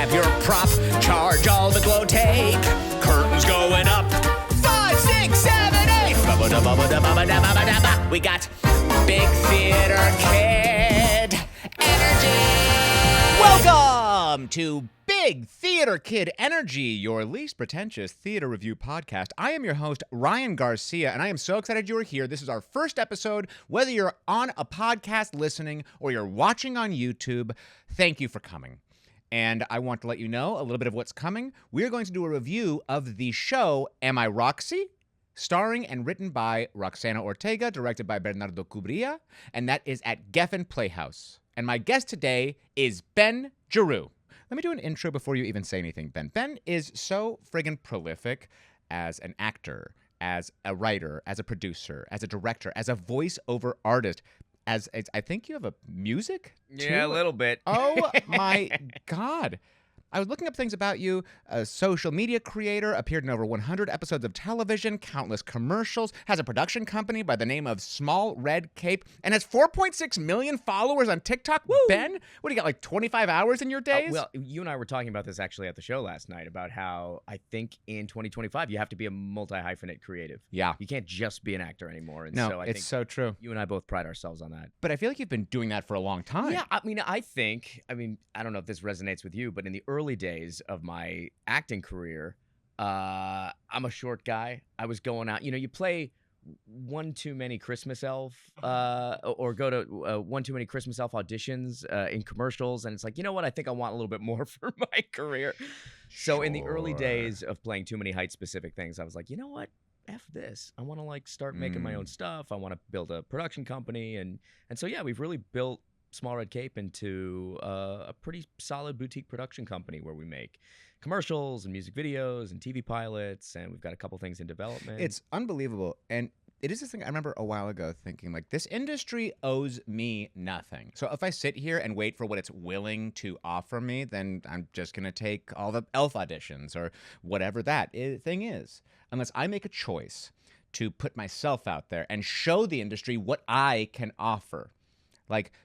have your prop. Charge all the glow tape. Curtains going up. 5, 6, 7, 8. We got Big Theater Kid Energy. Welcome to Big Theater Kid Energy, your least pretentious theater review podcast. I am your host, Ryan Garcia, and I am so excited you are here. This is our first episode. Whether you're on a podcast listening or you're watching on YouTube, thank you for coming. And I want to let you know a little bit of what's coming. We're going to do a review of the show Am I Roxie? Starring and written by Roxana Ortega, directed by Bernardo Cubria, and that is at Geffen Playhouse. And my guest today is Ben Giroux. Let me do an intro before you even say anything, Ben. Ben is so friggin' prolific as an actor, as a writer, as a producer, as a director, as a voiceover artist. As I think you have a music? Yeah, too? a little bit. Oh my God. I was looking up things about you. A social media creator, appeared in over 100 episodes of television, countless commercials, has a production company by the name of Small Red Cape, and has 4.6 million followers on TikTok. Woo! Ben, what do you got, like 25 hours in your days? Well, you and I were talking about this actually at the show last night about how I think in 2025 you have to be a multi-hyphenate creative. Yeah. You can't just be an actor anymore. And No, so I it's think so true. you and I both pride ourselves on that. But I feel like you've been doing that for a long time. Yeah, I don't know if this resonates with you, but in the early days of my acting career, I'm a short guy. I was going out, you play one too many Christmas elf or go to one too many Christmas elf auditions in commercials, and it's like, you know what, I think I want a little bit more for my career. So in the early days of playing too many height specific things, I was like, you know what, F this. I want to start making my own stuff. I want to build a production company, and so yeah, we've really built Small Red Cape into a pretty solid boutique production company where we make commercials and music videos and TV pilots, and we've got a couple things in development. It's unbelievable. And it is this thing I remember a while ago thinking, this industry owes me nothing. So if I sit here and wait for what it's willing to offer me, then I'm just going to take all the elf auditions or whatever that thing is. Unless I make a choice to put myself out there and show the industry what I can offer.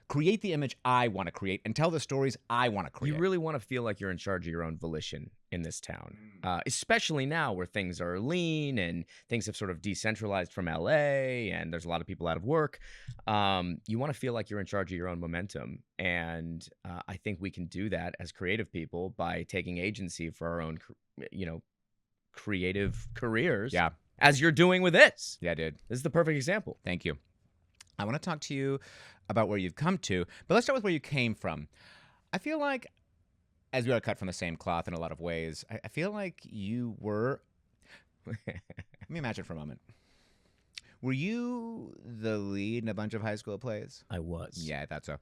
Create the image I want to create and tell the stories I want to create. You really want to feel like you're in charge of your own volition in this town, especially now where things are lean and things have sort of decentralized from LA and there's a lot of people out of work. You want to feel like you're in charge of your own momentum. And I think we can do that as creative people by taking agency for our own, creative careers. Yeah. As you're doing with this. Yeah, dude. This is the perfect example. Thank you. I want to talk to you about where you've come to, but let's start with where you came from. I feel like, as we are cut from the same cloth in a lot of ways, I feel like you were, let me imagine for a moment. Were you the lead in a bunch of high school plays? I was. Yeah, I thought so.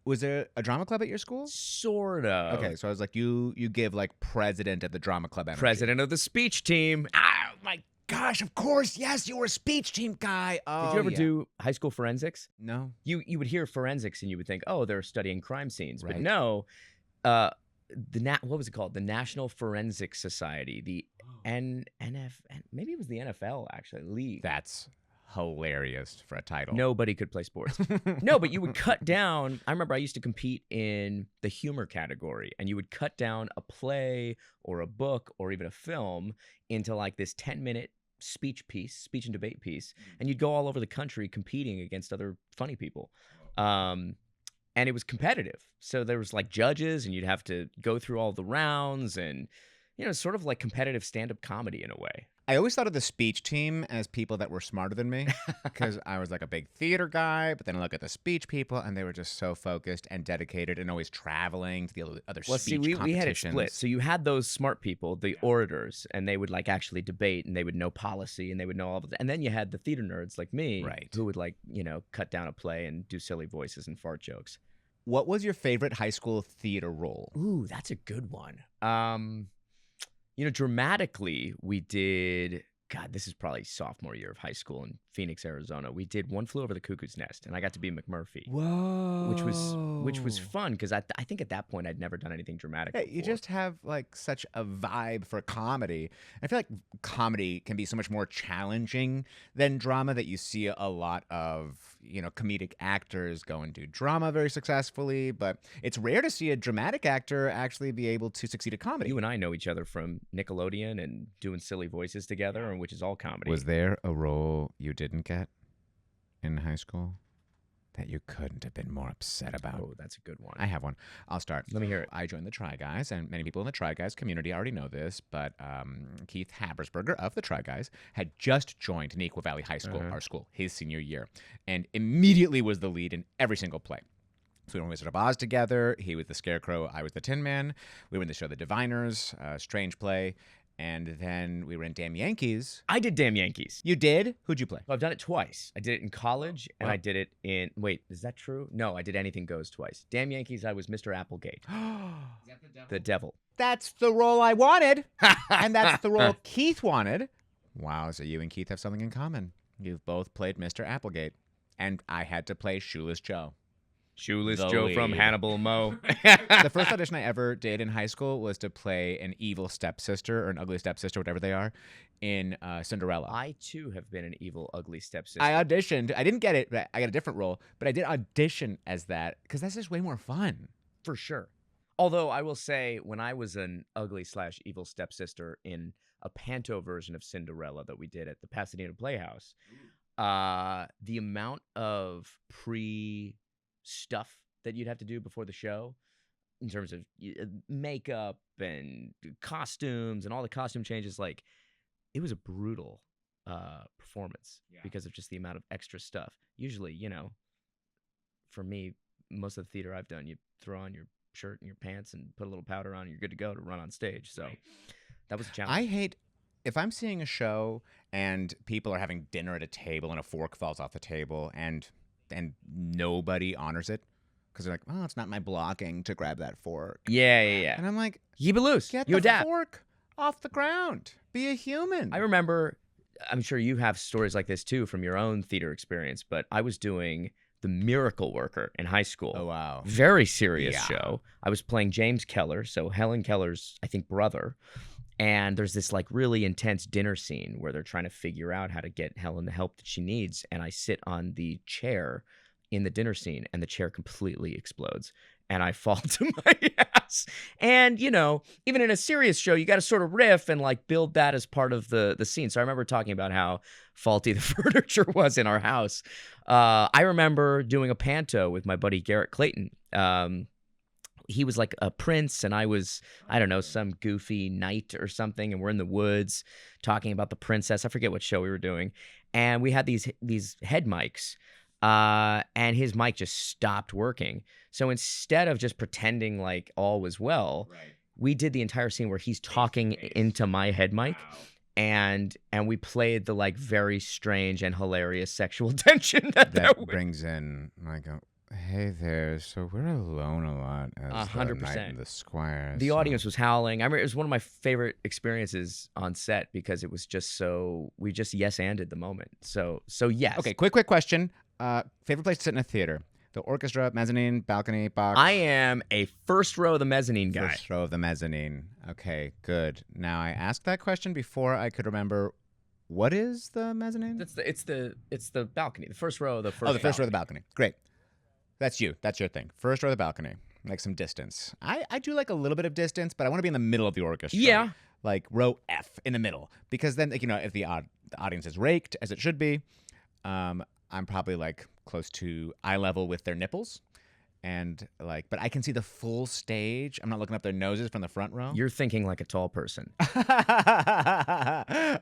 Was there a drama club at your school? Sort of. Okay, so I was like, you give president of the drama club energy. President of the speech team. Ah, my gosh, of course. Yes, you were a speech team guy. Oh, did you ever do high school forensics? No. You would hear forensics and you would think, oh, they're studying crime scenes. Right. But no, what was it called? The National Forensic Society, the maybe it was the NFL actually, league. That's hilarious for a title. Nobody could play sports. No, but you would cut down. I remember I used to compete in the humor category, and you would cut down a play or a book or even a film into this 10-minute speech and debate piece, and you'd go all over the country competing against other funny people. And it was competitive. So there was judges, and you'd have to go through all the rounds, and sort of like competitive stand-up comedy in a way. I always thought of the speech team as people that were smarter than me because I was a big theater guy, but then I look at the speech people and they were just so focused and dedicated and always traveling to the other speech competitions. We had it split. So you had those smart people, the orators, and they would actually debate and they would know policy and they would know all of that. And then you had the theater nerds like me, right, who would cut down a play and do silly voices and fart jokes. What was your favorite high school theater role? Ooh, that's a good one. Dramatically, we did, God, this is probably sophomore year of high school in Phoenix, Arizona. We did One Flew Over the Cuckoo's Nest, and I got to be McMurphy. Whoa. Which was fun, because I think at that point I'd never done anything dramatic before. You just have, such a vibe for comedy. I feel like comedy can be so much more challenging than drama, that you see a lot of comedic actors go and do drama very successfully, but it's rare to see a dramatic actor actually be able to succeed at comedy. You and I know each other from Nickelodeon and doing silly voices together, which is all comedy. Was there a role you didn't get in high school that you couldn't have been more upset about? Oh, that's a good one. I have one. I'll start. Let me hear it. I joined the Try Guys, and many people in the Try Guys community already know this, but Keith Habersberger of the Try Guys had just joined Neuqua Valley High School, our school, his senior year, and immediately was the lead in every single play. So we were in Wizard of Oz together. He was the Scarecrow. I was the Tin Man. We were in the show The Diviners, strange play. And then we were in Damn Yankees. I did Damn Yankees. You did? Who'd you play? Well, I've done it twice. I did it in college, and I did it in... Wait, is that true? No, I did Anything Goes twice. Damn Yankees, I was Mr. Applegate. Is that the devil? The devil. That's the role I wanted. And that's the role Keith wanted. Wow, so you and Keith have something in common. You've both played Mr. Applegate. And I had to play Shoeless Joe. Shoeless The Joe from lead. Hannibal Mo. The first audition I ever did in high school was to play an evil stepsister or an ugly stepsister, whatever they are, in Cinderella. I, too, have been an evil, ugly stepsister. I auditioned. I didn't get it. But I got a different role, but I did audition as that because that's just way more fun. For sure. Although I will say, when I was an ugly/evil stepsister in a panto version of Cinderella that we did at the Pasadena Playhouse, the amount of stuff that you'd have to do before the show in terms of makeup and costumes and all the costume changes, like, it was a brutal performance because of just the amount of extra stuff. Usually, for me, most of the theater I've done, you throw on your shirt and your pants and put a little powder on and you're good to go to run on stage. So that was a challenge. I hate if I'm seeing a show and people are having dinner at a table and a fork falls off the table and nobody honors it because they're like, oh, it's not my blocking to grab that fork. Yeah. And I'm like, Keep it loose. get You the adapt. fork off the ground. Be a human. I remember, I'm sure you have stories like this too from your own theater experience, but I was doing The Miracle Worker in high school. Oh, wow. Very serious Yeah. show. I was playing James Keller, so Helen Keller's, I think, brother. And there's this like really intense dinner scene where they're trying to figure out how to get Helen the help that she needs. And I sit on the chair in the dinner scene and the chair completely explodes and I fall to my ass. And, even in a serious show, you got to sort of riff and like build that as part of the scene. So I remember talking about how faulty the furniture was in our house. I remember doing a panto with my buddy Garrett Clayton. He was like a prince and I was, I don't know, some goofy knight or something. And we're in the woods talking about the princess. I forget what show we were doing. And we had these head mics. And his mic just stopped working. So instead of just pretending like all was well, we did the entire scene where he's talking into my head mic. And we played the like very strange and hilarious sexual tension that brings in like hey there, so we're alone a lot as 100%. the knight and the squire. The so- audience was howling. I remember it was one of my favorite experiences on set because it was just we just yes-anded the moment. So yes. Okay, quick question. Favorite place to sit in a theater? The orchestra, mezzanine, balcony, box? I am a first row of the mezzanine guy. First row of the mezzanine. Okay, good. Now, I asked that question before I could remember. What is the mezzanine? It's the balcony. The first row of the first. Oh, the first row of the balcony. Great. That's you. That's your thing. First row of the balcony. Like some distance. I do like a little bit of distance, but I want to be in the middle of the orchestra. Yeah. Like row F in the middle. Because then, like, if the audience is raked, as it should be, I'm probably like close to eye level with their nipples. And like, but I can see the full stage. I'm not looking up their noses from the front row. You're thinking like a tall person.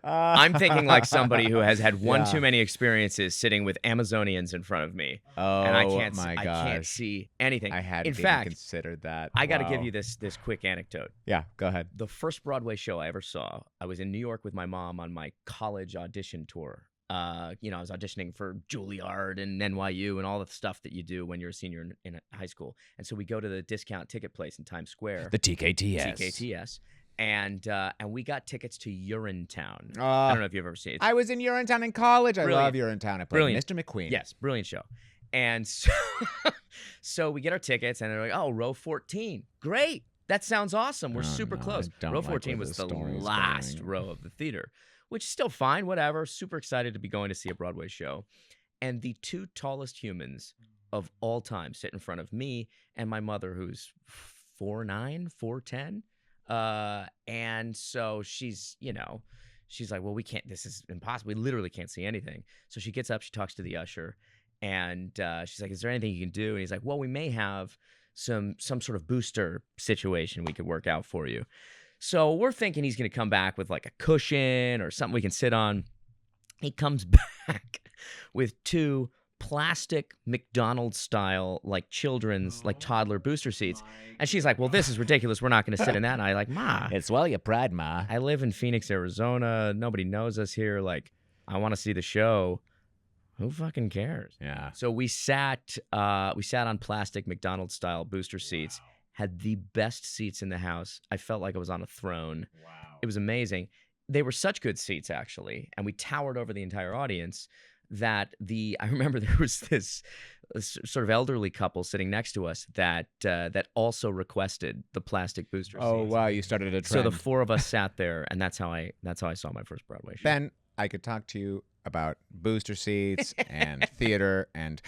I'm thinking like somebody who has had one too many experiences sitting with Amazonians in front of me. Oh, and I can't see anything. I hadn't in fact, even considered that. I got to Wow. give you this quick anecdote. Yeah, go ahead. The first Broadway show I ever saw, I was in New York with my mom on my college audition tour. I was auditioning for Juilliard and NYU and all the stuff that you do when you're a senior in high school. And so we go to the discount ticket place in Times Square. The TKTS. TKTS. And we got tickets to Urinetown. I don't know if you've ever seen it. I was in Urinetown in college. I love Brilliant. Urinetown. I played Brilliant. Mr. McQueen. Yes, brilliant show. And so we get our tickets and they're like, oh, row 14. Great. That sounds awesome. We're super no, close. I don't Row like 14 where was this the story is last going. row of the theater, which is still fine, whatever. Super excited to be going to see a Broadway show. and the two tallest humans of all time sit in front of me and my mother, who's 4'9", 4'10". And so she's like, well, we can't, this is impossible. We literally can't see anything. So she gets up, she talks to the usher, and she's like, is there anything you can do? And he's like, well, we may have some sort of booster situation we could work out for you. So we're thinking he's going to come back with like a cushion or something we can sit on. He comes back with two plastic McDonald's style, like children's, like toddler booster seats. And she's like, well, this is ridiculous. We're not going to sit in that. And I like, Ma. It's well your pride, Ma. I live in Phoenix, Arizona. Nobody knows us here. Like, I want to see the show. Who fucking cares? Yeah. So we sat on plastic McDonald's style booster seats, had the best seats in the house. I felt like I was on a throne. Wow. It was amazing. They were such good seats, actually. And we towered over the entire audience that I remember there was this sort of elderly couple sitting next to us that also requested the plastic booster seats. Oh, wow. You started a trend. So the four of us sat there, and that's how I saw my first Broadway show. Ben, I could talk to you about booster seats and theater and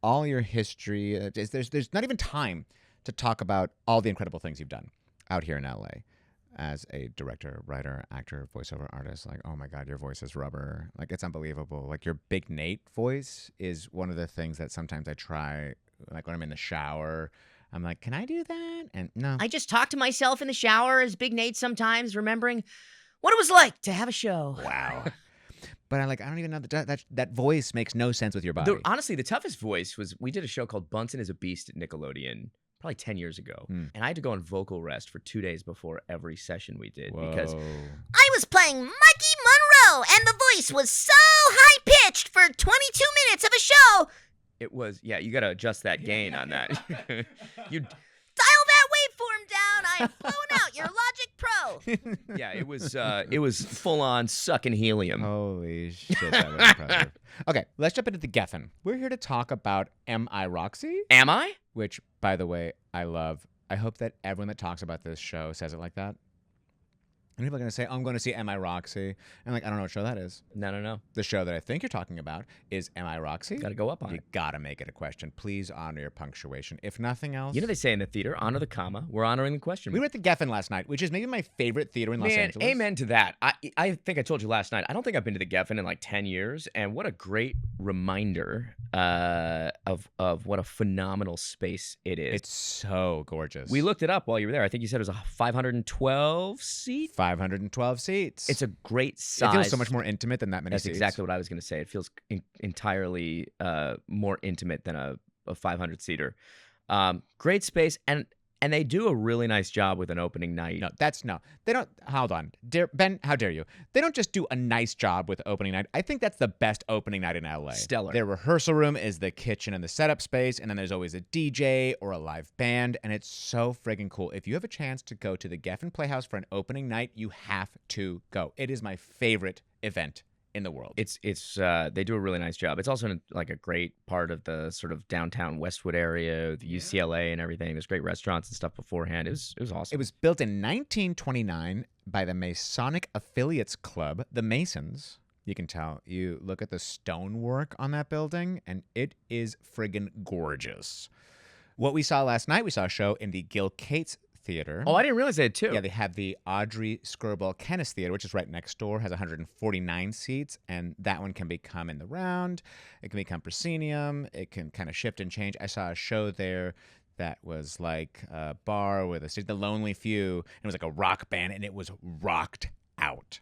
all your history. There's not even time to talk about all the incredible things you've done out here in LA as a director, writer, actor, voiceover artist. Like, oh my God, your voice is rubber. Like, it's unbelievable. Like, your Big Nate voice is one of the things that sometimes I try, like when I'm in the shower. I'm like, can I do that? And no. I just talk to myself in the shower as Big Nate sometimes, remembering what it was like to have a show. Wow. But I don't even know that voice makes no sense with your body. Honestly, the toughest voice was, we did a show called Bunsen is a Beast at Nickelodeon probably 10 years ago. And I had to go on vocal rest for 2 days before every session we did. Whoa. Because I was playing Mikey Monroe, and the voice was so high-pitched for 22 minutes of a show. it was, yeah, you got to adjust that gain on that. You Dial that waveform down. I have blown out your Logic Pro. Yeah, it was full on sucking helium. Holy shit, that was impressive. Okay, let's jump into the Geffen. We're here to talk about Am I Roxie? Am I? Which, by the way, I love. I hope that everyone that talks about this show says it like that. And people are going to say, oh, I'm going to see Am I Roxie? And I don't know what show that is. No. The show that I think you're talking about is Am I Roxie? Got to go up on You it. got to make it a question. Please honor your punctuation. If nothing else. You know they say in the theater, honor the comma. We're honoring the question. We were at the Geffen last night, which is maybe my favorite theater in Los Angeles. Amen to that. I think I told you last night, I don't think I've been to the Geffen in like 10 years. And what a great reminder of what a phenomenal space it is. It's so gorgeous. We looked it up while you were there. I think you said it was a 512 seat. 512 seats. It's a great size. It feels so much more intimate than that many That's seats. exactly what I was going to say. It feels entirely more intimate than a 500-seater. Great space, and they do a really nice job with an opening night. No. They don't. Hold on. Ben, how dare you? They don't just do a nice job with opening night. I think that's the best opening night in LA. Stellar. Their rehearsal room is the kitchen and the setup space, and then there's always a DJ or a live band, and it's so friggin' cool. If you have a chance to go to the Geffen Playhouse for an opening night, you have to go. It is my favorite event in the world. It's they do a really nice job. It's also in like a great part of the sort of downtown Westwood area, the UCLA and everything. There's great restaurants and stuff beforehand. It was awesome. It was built in 1929 by the Masonic Affiliates Club, the Masons. You can tell. You look at the stonework on that building, and it is friggin' gorgeous. What we saw last night, we saw a show in the Gil Cates Theater. Oh, I didn't realize they had two. Yeah, they have the Audrey Skirball Kennis Theater, which is right next door, has 149 seats, and that one can become in the round. It can become proscenium. It can kind of shift and change. I saw a show there that was like a bar with the Lonely Few, and it was like a rock band, and it was rocked out.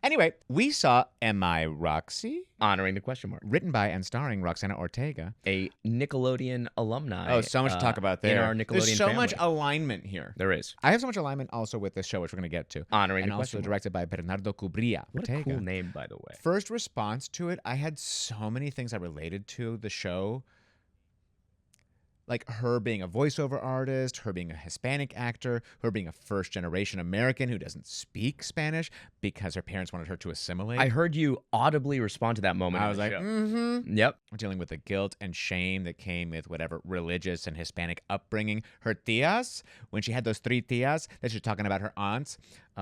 Anyway, we saw Am I Roxie? Honoring the question mark. Written by and starring Roxana Ortega. A Nickelodeon alumni. Oh, so much to talk about there. In our Nickelodeon There's so family. much alignment here. There is. I have so much alignment also with this show, which we're going to get to. Honoring and the also question mark. directed by Bernardo Cubría. What Ortega. a cool name, by the way. First response to it, I had so many things I related to the show. Like her being a voiceover artist, her being a Hispanic actor, her being a first-generation American who doesn't speak Spanish because her parents wanted her to assimilate. I heard you audibly respond to that moment. I in was the like, show. mm-hmm. Yep. Dealing with the guilt and shame that came with whatever religious and Hispanic upbringing. Her tias, when she had those three tias that she's talking about her aunts,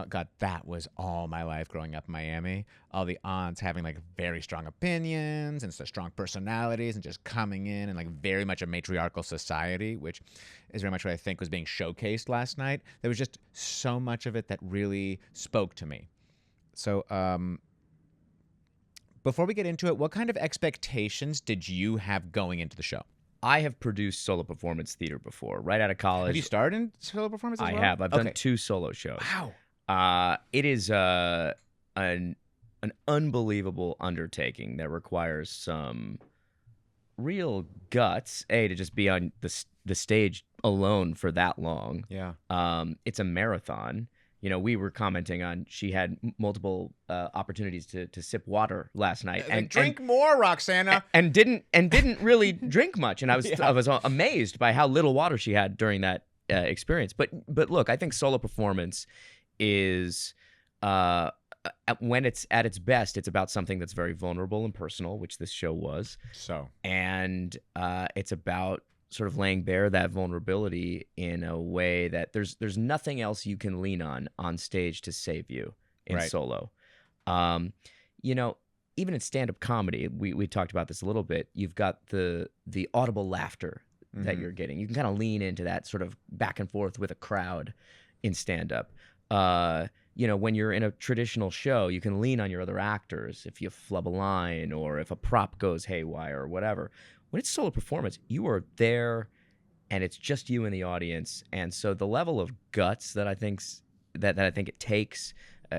God, that was all my life growing up in Miami. All the aunts having like very strong opinions and so strong personalities and just coming in and like very much a matriarchal society, which is very much what I think was being showcased last night. There was just so much of it that really spoke to me. So, before we get into it, what kind of expectations did you have going into the show? I have produced solo performance theater before, right out of college. Have you started in solo performance as I well? have. I've done 2 solo shows. Wow. It is an unbelievable undertaking that requires some real guts, to just be on the stage alone for that long. Yeah. It's a marathon. You know, we were commenting on she had multiple opportunities to sip water last night and drink more, Roxana, and didn't really drink much. And I was amazed by how little water she had during that experience. But look, I think solo performance is when it's at its best, it's about something that's very vulnerable and personal, which this show was. And it's about sort of laying bare that vulnerability in a way that there's nothing else you can lean on stage to save you in solo. You know, even in stand-up comedy, we talked about this a little bit. You've got the audible laughter that you're getting. You can kind of lean into that sort of back and forth with a crowd in stand-up. You know, when you're in a traditional show, you can lean on your other actors if you flub a line or if a prop goes haywire or whatever. When it's solo performance, you are there, and it's just you in the audience. And so the level of guts that I think it takes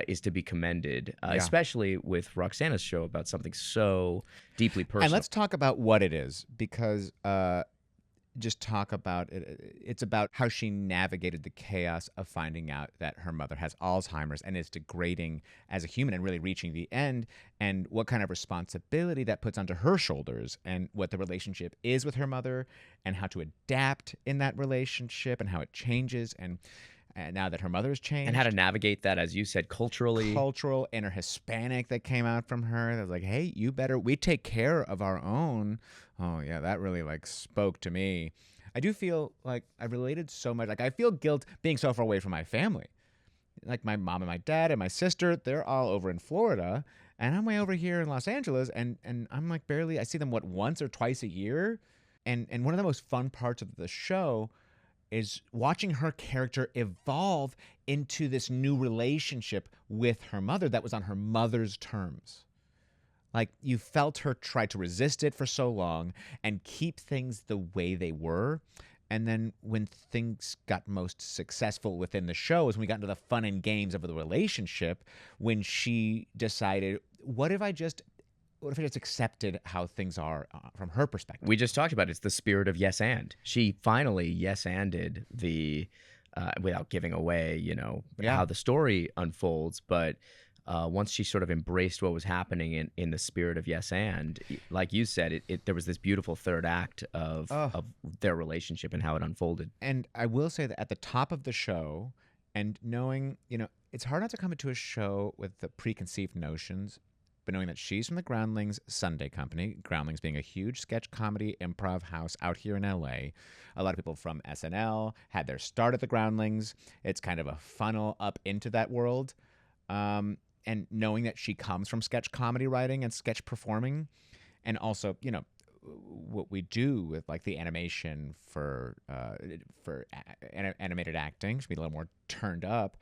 is to be commended, especially with Roxana's show about something so deeply personal. And let's talk about what it is, because just talk about it. It's about how she navigated the chaos of finding out that her mother has Alzheimer's and is degrading as a human and really reaching the end, and what kind of responsibility that puts onto her shoulders, and what the relationship is with her mother, and how to adapt in that relationship, and how it changes, and now that her mother's changed. And how to navigate that, as you said, culturally. Cultural, inner Hispanic that came out from her. That was like, hey, we take care of our own. Oh, yeah, that really, like, spoke to me. I do feel like I related so much. Like, I feel guilt being so far away from my family. Like, my mom and my dad and my sister, they're all over in Florida. And I'm way over here in Los Angeles. And I'm, like, barely, I see them, once or twice a year? And one of the most fun parts of the show is watching her character evolve into this new relationship with her mother that was on her mother's terms. Like, you felt her try to resist it for so long and keep things the way they were. And then when things got most successful within the show is when we got into the fun and games of the relationship, when she decided, what if I just accepted how things are from her perspective? We just talked about it. It's the spirit of yes and. She finally yes-anded the, without giving away, how the story unfolds. But once she sort of embraced what was happening in the spirit of yes and, like you said, there was this beautiful third act of their relationship and how it unfolded. And I will say that at the top of the show, and knowing, it's hard not to come into a show with the preconceived notions, but knowing that she's from the Groundlings Sunday Company, Groundlings being a huge sketch comedy improv house out here in LA. A lot of people from SNL had their start at the Groundlings. It's kind of a funnel up into that world. And knowing that she comes from sketch comedy writing and sketch performing, and also, what we do with like the animation for animated acting should be a little more turned up.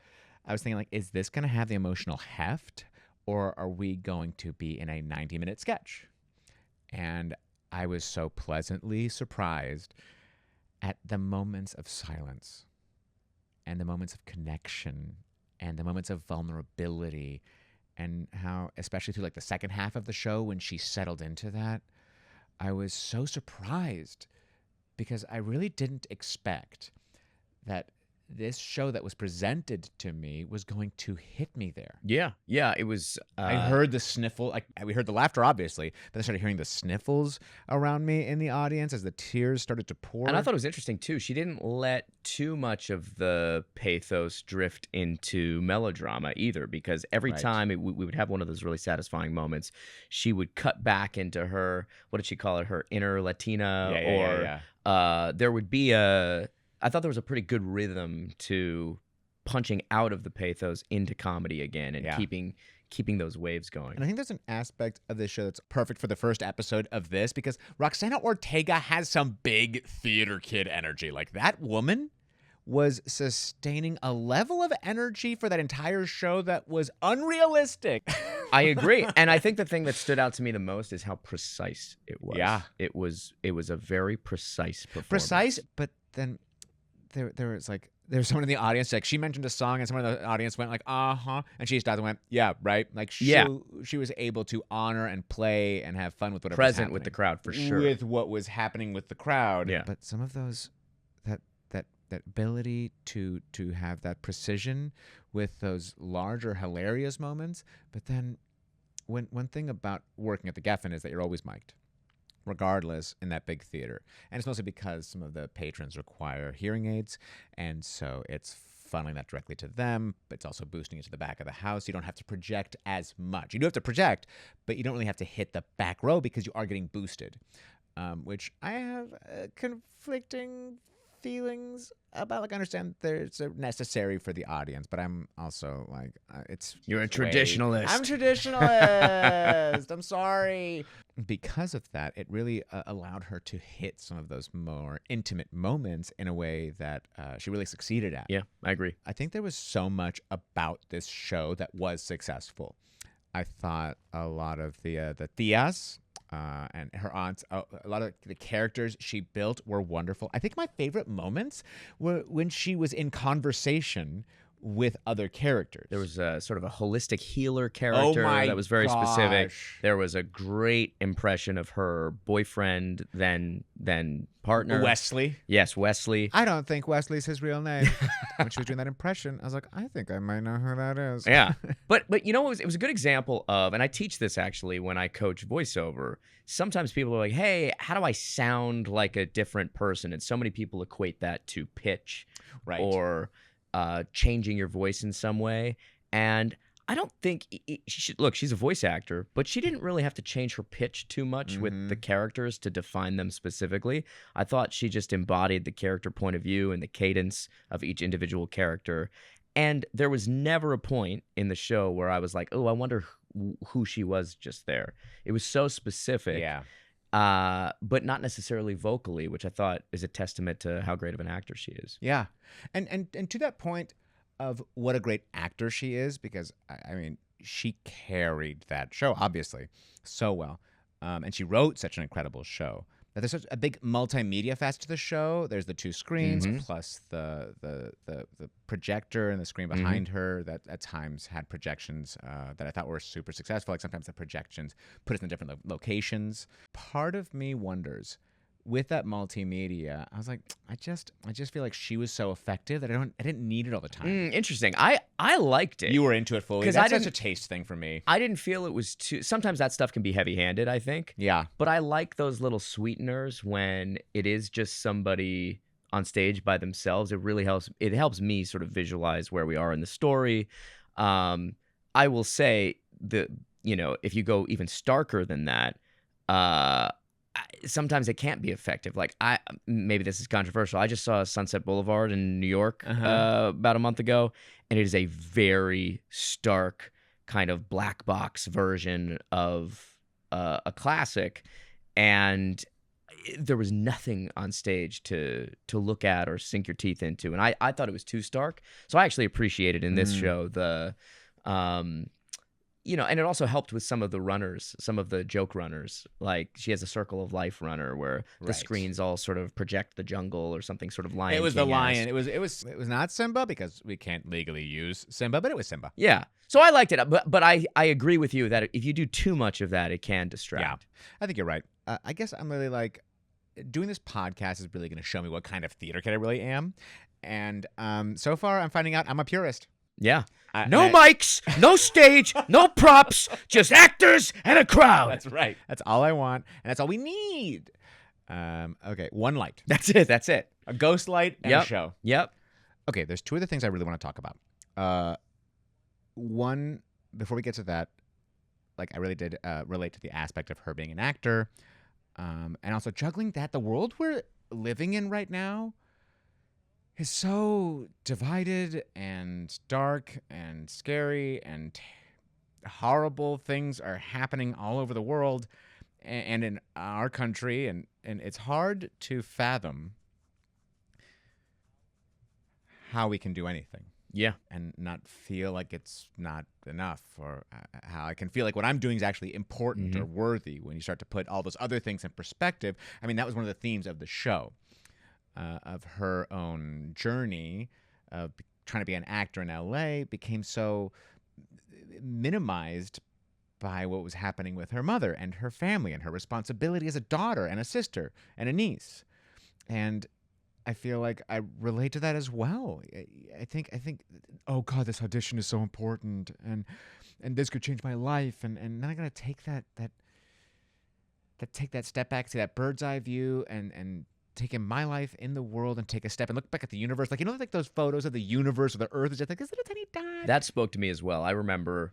I was thinking, like, is this going to have the emotional heft? Or are we going to be in a 90-minute sketch? And I was so pleasantly surprised at the moments of silence and the moments of connection and the moments of vulnerability, and how, especially through like the second half of the show when she settled into that, I was so surprised because I really didn't expect that this show that was presented to me was going to hit me there. Yeah, it was. I heard the sniffle. We heard the laughter, obviously, but I started hearing the sniffles around me in the audience as the tears started to pour. And I thought it was interesting, too. She didn't let too much of the pathos drift into melodrama either, because every time we would have one of those really satisfying moments, she would cut back into her, what did she call it, her inner Latina, there would be I thought there was a pretty good rhythm to punching out of the pathos into comedy again and Yeah. keeping those waves going. And I think there's an aspect of this show that's perfect for the first episode of this because Roxana Ortega has some big theater kid energy. Like, that woman was sustaining a level of energy for that entire show that was unrealistic. I agree. And I think the thing that stood out to me the most is how precise it was. Yeah. It was a very precise performance. Precise, but then there was like, there's someone in the audience, like, she mentioned a song and someone in the audience went like, uh-huh. And she stopped and went, yeah, right. Like, she was able to honor and play and have fun with whatever was Present happening. with the crowd, for sure. With what was happening with the crowd. Yeah. But some of those, that ability to have that precision with those larger, hilarious moments. But then one thing about working at the Geffen is that you're always mic'd, regardless, in that big theater. And it's mostly because some of the patrons require hearing aids, and so it's funneling that directly to them, but it's also boosting it to the back of the house. You don't have to project as much. You do have to project, but you don't really have to hit the back row because you are getting boosted, which I have conflicting feelings about. Like, I understand there's necessary for the audience, but I'm also like, You're a traditionalist. I'm traditionalist. I'm sorry. Because of that, it really allowed her to hit some of those more intimate moments in a way that she really succeeded at. Yeah, I agree. I think there was so much about this show that was successful. I thought a lot of the tias and her aunts, a lot of the characters she built were wonderful. I think my favorite moments were when she was in conversation with other characters. There was a sort of a holistic healer character that was very specific. There was a great impression of her boyfriend, then partner. Wesley. Yes, Wesley. I don't think Wesley's his real name. When she was doing that impression, I was like, I think I might know who that is. Yeah. But you know, it was a good example of, and I teach this actually when I coach voiceover. Sometimes people are like, hey, how do I sound like a different person? And so many people equate that to pitch, Right. or changing your voice in some way. And I don't think she should, look, she's a voice actor, but she didn't really have to change her pitch too much with the characters to define them specifically. I thought she just embodied the character point of view and the cadence of each individual character. And there was never a point in the show where I was like, oh, I wonder who she was just there. It was so specific. Yeah. But not necessarily vocally, which I thought is a testament to how great of an actor she is. Yeah. And to that point of what a great actor she is, because, I mean, she carried that show, obviously, so well. And she wrote such an incredible show. That there's such a big multimedia facet to the show. There's the two screens plus the projector and the screen behind her that at times had projections that I thought were super successful. Like, sometimes the projections put us in different locations. Part of me wonders, with that multimedia, I was like, I just feel like she was so effective that I didn't need it all the time. Interesting. I liked it. You were into it fully. 'Cause That's such a taste thing for me. I didn't feel it was too. Sometimes that stuff can be heavy-handed, I think. Yeah. But I like those little sweeteners when it is just somebody on stage by themselves. It really helps. It helps me sort of visualize where we are in the story. I will say if you go even starker than that, sometimes it can't be effective. Like, maybe this is controversial. I just saw Sunset Boulevard in New York about a month ago, and it is a very stark kind of black box version of a classic, and there was nothing on stage to look at or sink your teeth into, and I thought it was too stark. So I actually appreciated in this show the and it also helped with some of the runners, some of the joke runners. Like, she has a Circle of Life runner where the screens all sort of project the jungle or something sort of Lion It was King-esque. the lion. It was not Simba, because we can't legally use Simba, but it was Simba. Yeah. So I liked it, but I agree with you that if you do too much of that, it can distract. Yeah, I think you're right. I guess I'm really like, doing this podcast is really going to show me what kind of theater kid I really am. And so far, I'm finding out I'm a purist. Yeah. No mics, no stage, no props, just actors and a crowd. That's right. That's all I want, and that's all we need. Okay, one light. That's it. A ghost light and a show. Yep. Okay, there's two other things I really want to talk about. One, before we get to that, like, I really did relate to the aspect of her being an actor, and also juggling that the world we're living in right now is so divided and dark and scary and horrible things are happening all over the world and in our country, and it's hard to fathom how we can do anything Yeah. and not feel like it's not enough, or how I can feel like what I'm doing is actually important or worthy when you start to put all those other things in perspective. I mean, that was one of the themes of the show, of her own journey of trying to be an actor in LA became so minimized by what was happening with her mother and her family and her responsibility as a daughter and a sister and a niece. And I feel like I relate to that as well. I think, oh God, this audition is so important, and this could change my life, and then I gotta take take that step back, see that bird's eye view, and take in my life in the world and take a step and look back at the universe. Like, like those photos of the universe or the earth is just like, is it a tiny dot? That spoke to me as well. I remember,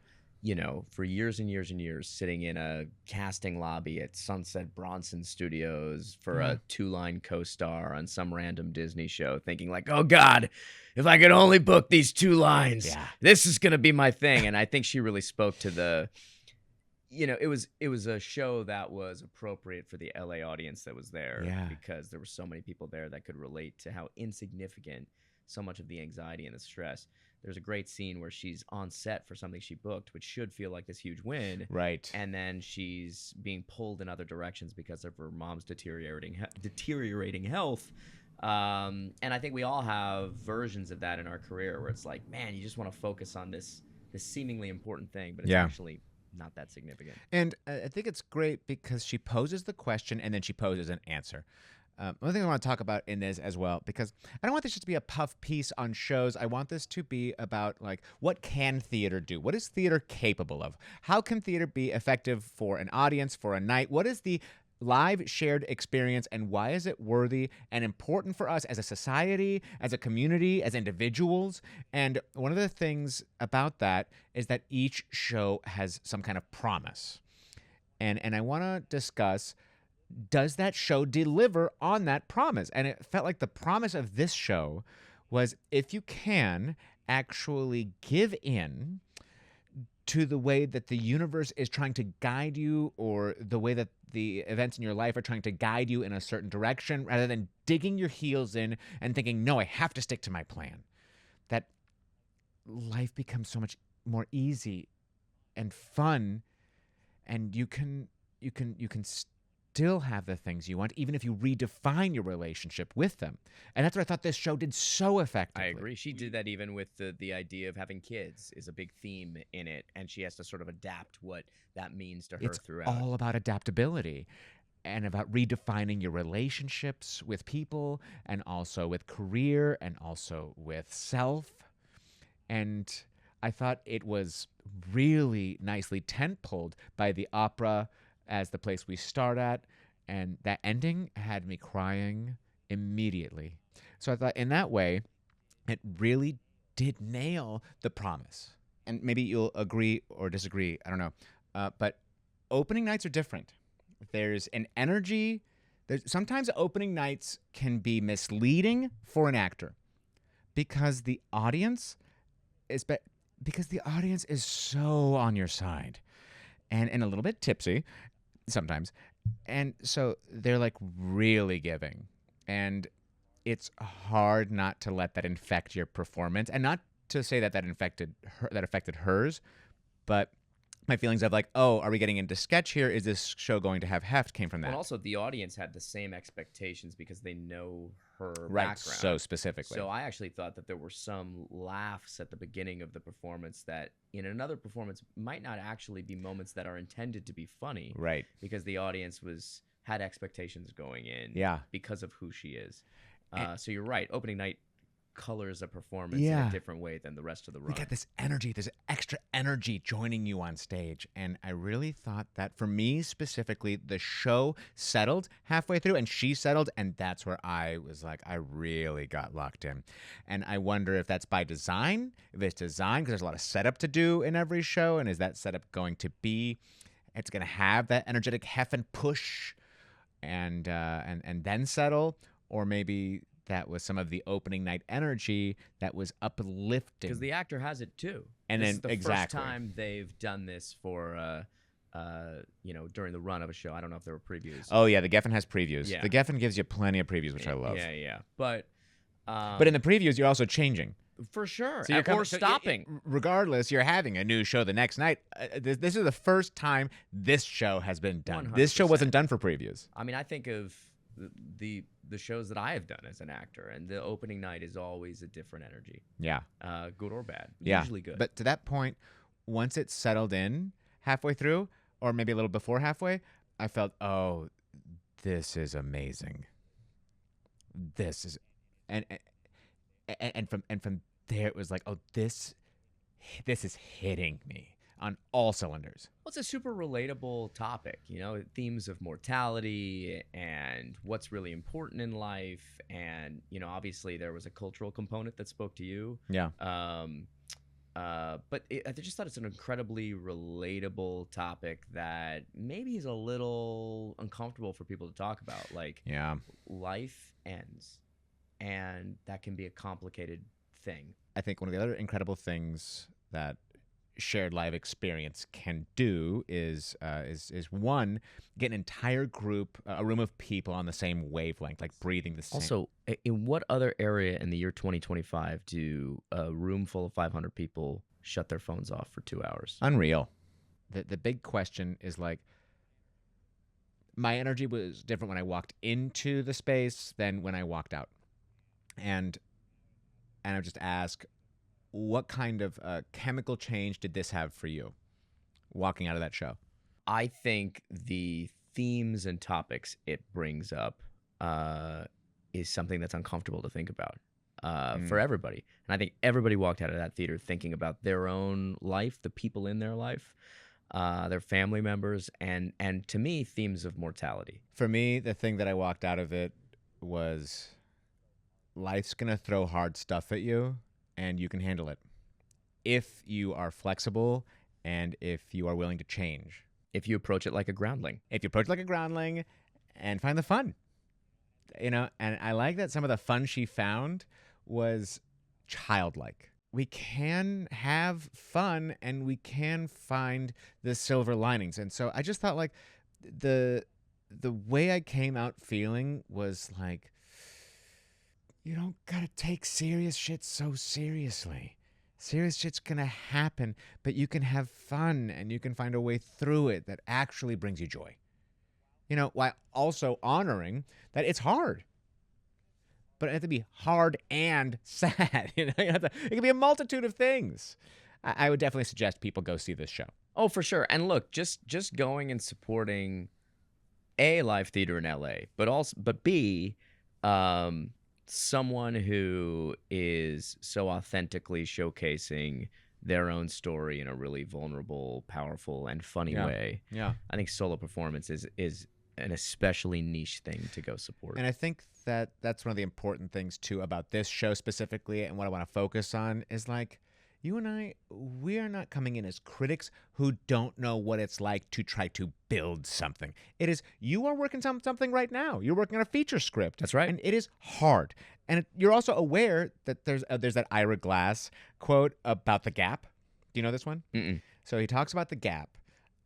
for years and years and years, sitting in a casting lobby at Sunset Bronson Studios for a 2-line co-star on some random Disney show, thinking like, oh God, if I could only book these 2 lines, this is going to be my thing. And I think she really spoke to the, it was a show that was appropriate for the LA audience that was there, because there were so many people there that could relate to how insignificant so much of the anxiety and the stress. There's a great scene where she's on set for something she booked, which should feel like this huge win. Right. And then she's being pulled in other directions because of her mom's deteriorating health. And I think we all have versions of that in our career where it's like, man, you just want to focus on this seemingly important thing, but it's actually not that significant. And I think it's great because she poses the question and then she poses an answer. One thing I want to talk about in this as well, because I don't want this just to be a puff piece on shows. I want this to be about, like, what can theater do? What is theater capable of? How can theater be effective for an audience, for a night? What is the live shared experience, and why is it worthy and important for us as a society, as a community, as individuals? And one of the things about that is that each show has some kind of promise. And I want to discuss, does that show deliver on that promise? And it felt like the promise of this show was, if you can actually give in to the way that the universe is trying to guide you, or the way that the events in your life are trying to guide you in a certain direction, rather than digging your heels in and thinking, no, I have to stick to my plan, that life becomes so much more easy and fun, and you can still have the things you want, even if you redefine your relationship with them. And that's what I thought this show did so effectively. I agree. She did that even with the idea of having kids is a big theme in it, and she has to sort of adapt what that means to her throughout. It's all about adaptability and about redefining your relationships with people, and also with career, and also with self. And I thought it was really nicely tent-poled by the opera as the place we start at, and that ending had me crying immediately. So I thought, in that way, it really did nail the promise. And maybe you'll agree or disagree, I don't know. But opening nights are different. There's an energy. Sometimes opening nights can be misleading for an actor, because the audience is so on your side, and a little bit tipsy sometimes. And so they're like really giving, and it's hard not to let that infect your performance, and not to say that affected hers, but my feelings of like, oh, are we getting into sketch here? Is this show going to have heft? Came from that. And also, the audience had the same expectations because they know her right, background so specifically. So I actually thought that there were some laughs at the beginning of the performance that in another performance might not actually be moments that are intended to be funny. Right. Because the audience had expectations going in. Yeah. Because of who she is. So you're right. Opening night colors a performance in a different way than the rest of the run. We got this energy, this extra energy joining you on stage. And I really thought that, for me specifically, the show settled halfway through, and she settled, and that's where I was like, I really got locked in. And I wonder if that's by design, if it's designed because there's a lot of setup to do in every show, and is that setup going to be, it's going to have that energetic heft and push and then settle, or maybe that was some of the opening night energy that was uplifting. Because the actor has it too. And this then is the exactly. first time they've done this for, during the run of a show. I don't know if there were previews. Oh yeah, the Geffen has previews. Yeah. The Geffen gives you plenty of previews, which I love. Yeah. But in the previews, you're also changing. for sure. So you're Or stopping. Regardless, you're having a new show the next night. This is the first time this show has been done. This show 100%. wasn't done for previews. I mean, I think of the shows that I have done as an actor, and the opening night is always a different energy, Yeah. good or bad. Yeah. Usually good. But to that point, once it settled in halfway through, or maybe a little before halfway, I felt, oh, this is amazing. This is, and from there it was like, oh, this is hitting me on all cylinders. Well, it's a super relatable topic, themes of mortality and what's really important in life. And, obviously there was a cultural component that spoke to you. Yeah. But I just thought it's an incredibly relatable topic that maybe is a little uncomfortable for people to talk about. Like, Yeah. life ends, and that can be a complicated thing. I think one of the other incredible things that shared live experience can do is one, get an entire group, a room of people on the same wavelength, like breathing the same. Also, in what other area in the year 2025 do a room full of 500 people shut their phones off for 2 hours? Unreal. The big question is like, my energy was different when I walked into the space than when I walked out. And I would just ask, what kind of chemical change did this have for you walking out of that show? I think the themes and topics it brings up is something that's uncomfortable to think about for everybody. And I think everybody walked out of that theater thinking about their own life, the people in their life, their family members, and to me, themes of mortality. For me, the thing that I walked out of it was, life's going to throw hard stuff at you, and you can handle it if you are flexible and if you are willing to change. If you approach it like a groundling. If you approach it like a groundling and find the fun. And I like that some of the fun she found was childlike. We can have fun and we can find the silver linings. And so I just thought, like, the way I came out feeling was like, you don't gotta take serious shit so seriously. Serious shit's gonna happen, but you can have fun and you can find a way through it that actually brings you joy. While also honoring that it's hard. But it has to be hard and sad. It can be a multitude of things. I would definitely suggest people go see this show. Oh, for sure. And look, just going and supporting A, live theater in LA, but B, someone who is so authentically showcasing their own story in a really vulnerable, powerful, and funny way. Yeah. I think solo performance is an especially niche thing to go support. And I think that that's one of the important things too about this show specifically, and what I want to focus on is, like, you and I, we are not coming in as critics who don't know what it's like to try to build something. It is, you are working on something right now. You're working on a feature script. That's right. And it is hard. And you're also aware that there's that Ira Glass quote about the gap. Do you know this one? Mm-mm. So he talks about the gap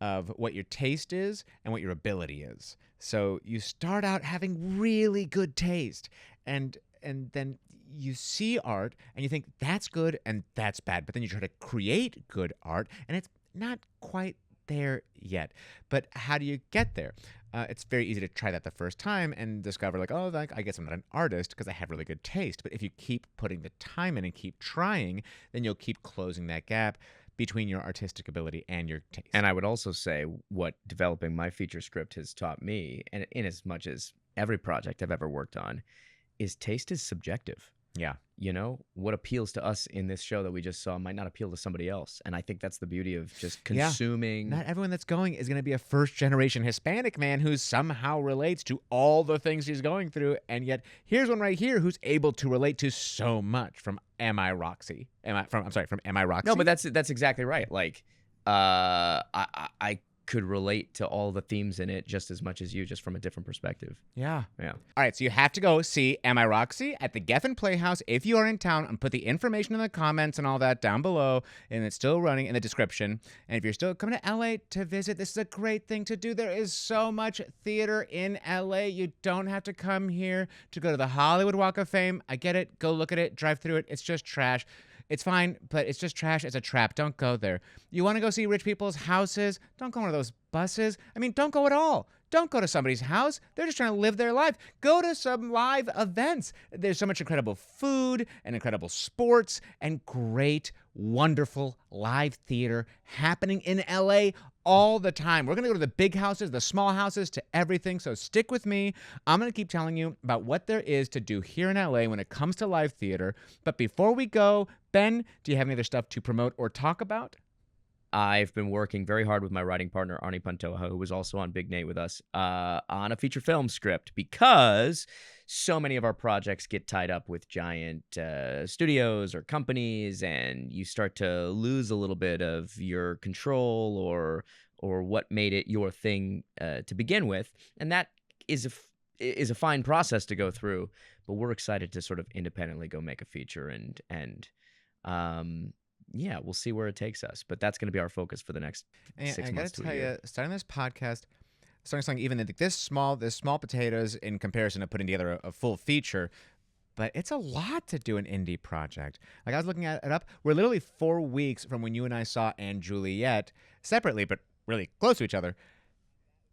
of what your taste is and what your ability is. So you start out having really good taste, and then you see art and you think that's good and that's bad, but then you try to create good art and it's not quite there yet. But how do you get there? It's very easy to try that the first time and discover, like, oh, I guess I'm not an artist because I have really good taste. But if you keep putting the time in and keep trying, then you'll keep closing that gap between your artistic ability and your taste. And I would also say what developing my feature script has taught me, and in as much as every project I've ever worked on, is taste is subjective. Yeah. What appeals to us in this show that we just saw might not appeal to somebody else. And I think that's the beauty of just consuming. Not everyone that's going is going to be a first-generation Hispanic man who somehow relates to all the things he's going through. And yet, here's one right here who's able to relate to so much from Am I Roxie? From Am I Roxie? No, but that's exactly right. Like, I could relate to all the themes in it just as much as you, just from a different perspective. Yeah. Yeah. All right, so you have to go see Am I Roxie at the Geffen Playhouse if you are in town, and put the information in the comments and all that down below, and it's still running in the description. And if you're still coming to LA to visit, this is a great thing to do. There is so much theater in LA. You don't have to come here to go to the Hollywood Walk of Fame. I get it. Go look at it. Drive through it. It's just trash. It's fine, but it's just trash. It's a trap. Don't go there. You want to go see rich people's houses? Don't go on one of those buses. I mean, don't go at all. Don't go to somebody's house. They're just trying to live their life. Go to some live events. There's so much incredible food and incredible sports and great, wonderful live theater happening in LA all the time. We're going to go to the big houses, the small houses, to everything. So stick with me. I'm going to keep telling you about what there is to do here in LA when it comes to live theater. But before we go, Ben, do you have any other stuff to promote or talk about? I've been working very hard with my writing partner, Arnie Pantoja, who was also on Big Nate with us, on a feature film script, because so many of our projects get tied up with giant studios or companies, and you start to lose a little bit of your control or what made it your thing to begin with. And that is a fine process to go through, but we're excited to sort of independently go make a feature and yeah, we'll see where it takes us, but that's going to be our focus for the next 6 months to a year. I gotta tell you, starting this podcast, starting something even this small potatoes in comparison to putting together a full feature, but it's a lot to do an indie project. Like, I was looking at it up. We're literally 4 weeks from when you and I saw & Juliet separately, but really close to each other,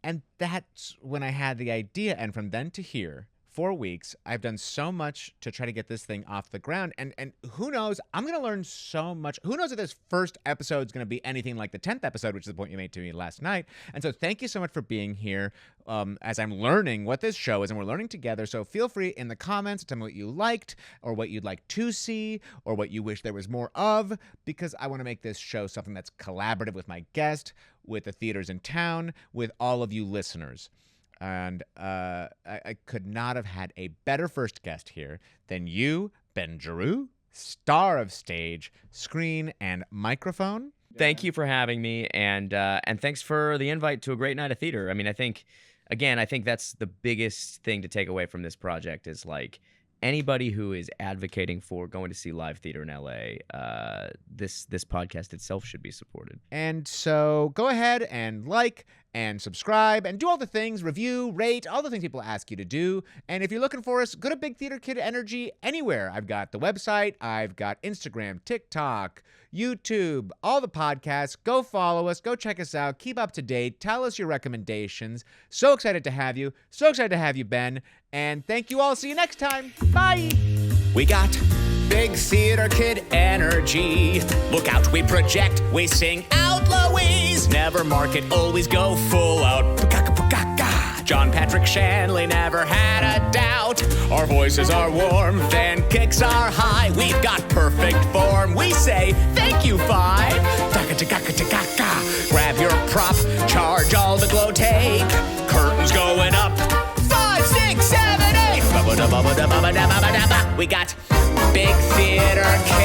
and that's when I had the idea. And from then to here, 4 weeks, I've done so much to try to get this thing off the ground. And who knows, I'm going to learn so much. Who knows if this first episode is going to be anything like the 10th episode, which is the point you made to me last night. And so thank you so much for being here as I'm learning what this show is, and we're learning together. So feel free in the comments to tell me what you liked, or what you'd like to see, or what you wish there was more of, because I want to make this show something that's collaborative with my guest, with the theaters in town, with all of you listeners. And I could not have had a better first guest here than you, Ben Giroux, star of stage, screen, and microphone. Thank you for having me, and thanks for the invite to a great night of theater. I mean, I think that's the biggest thing to take away from this project is, like, anybody who is advocating for going to see live theater in LA, this podcast itself should be supported. And so go ahead and like and subscribe and do all the things, review, rate, all the things people ask you to do. And if you're looking for us, go to Big Theater Kid Energy anywhere. I've got the website, I've got Instagram, TikTok, YouTube, all the podcasts. Go follow us, go check us out, keep up to date, tell us your recommendations. So excited to have you. So excited to have you, Ben. And thank you all. See you next time. Bye. We got Big Theater Kid energy. Look out, we project, we sing out, Louise. Never market, always go full out. Pakaka. John Patrick Shanley never had a doubt. Our voices are warm, fan kicks are high. We've got perfect form. We say thank you, five. Grab your prop, charge all the glow take. Curtains going up. 5, 6, 7, 8. We got Big Theater Kid